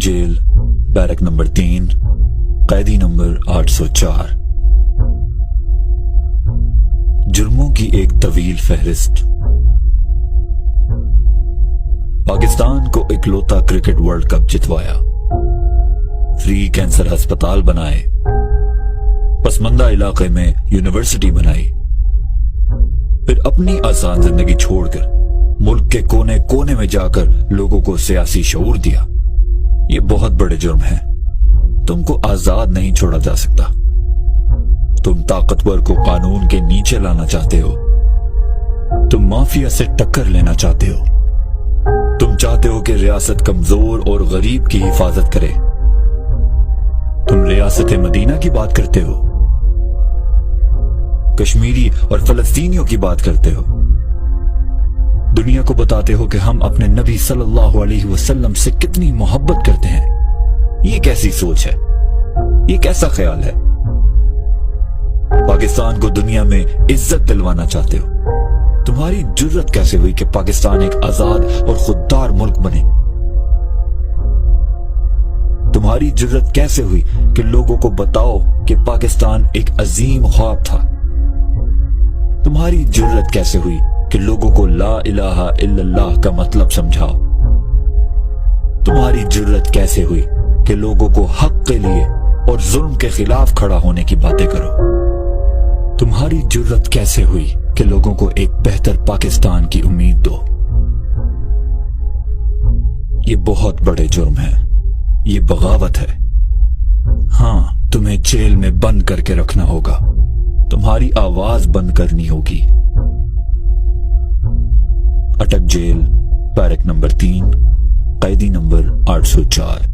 Jail, barrack number 3, कैदी number 804। जुर्मों की एक तवील फहरिस्त। पाकिस्तान को इकलौता क्रिकेट वर्ल्ड कप जितवाया, फ्री कैंसर अस्पताल बनाए, पसमंदा इलाके में यूनिवर्सिटी बनाई, फिर अपनी आसान जिंदगी छोड़कर मुल्क के कोने कोने में जाकर लोगों को सियासी शऊर दिया। ये बहुत बड़े जुर्म हैं। तुमको आजाद नहीं छोड़ा जा सकता। तुम ताकतवर को कानून के नीचे लाना चाहते हो। तुम माफिया से टक्कर लेना चाहते हो। तुम चाहते हो कि रियासत कमजोर और गरीब की हिफाजत करे। तुम रियासत मदीना की बात करते हो, कश्मीरी और फलस्तीनियों की बात करते हो। दुनिया को बताते हो कि हम अपने नबी सल्लल्लाहु अलैहि वसल्लम से कितनी मोहब्बत करते हैं। ये कैसी सोच है? ये कैसा ख्याल है? पाकिस्तान को दुनिया में इज्जत दिलवाना चाहते हो। तुम्हारी जुर्रत कैसे हुई कि पाकिस्तान एक आजाद और खुददार मुल्क बने? तुम्हारी जुर्रत कैसे हुई कि लोगों को बताओ कि पाकिस्तान एक अजीम ख्वाब था? तुम्हारी जुर्रत कैसे हुई कि लोगों को ला इलाहा इल्लल्लाह का मतलब समझाओ? तुम्हारी जुर्रत कैसे हुई कि लोगों को हक के लिए और जुल्म के खिलाफ खड़ा होने की बातें करो? तुम्हारी जुर्रत कैसे हुई कि लोगों को एक बेहतर पाकिस्तान की उम्मीद दो? ये बहुत बड़े जुर्म हैं। ये बगावत है। हाँ, तुम्हें जेल में बंद करके रखना होगा। तुम्हारी आवाज बंद करनी होगी। अटक जेल, बैरक नंबर 3, कैदी नंबर 804।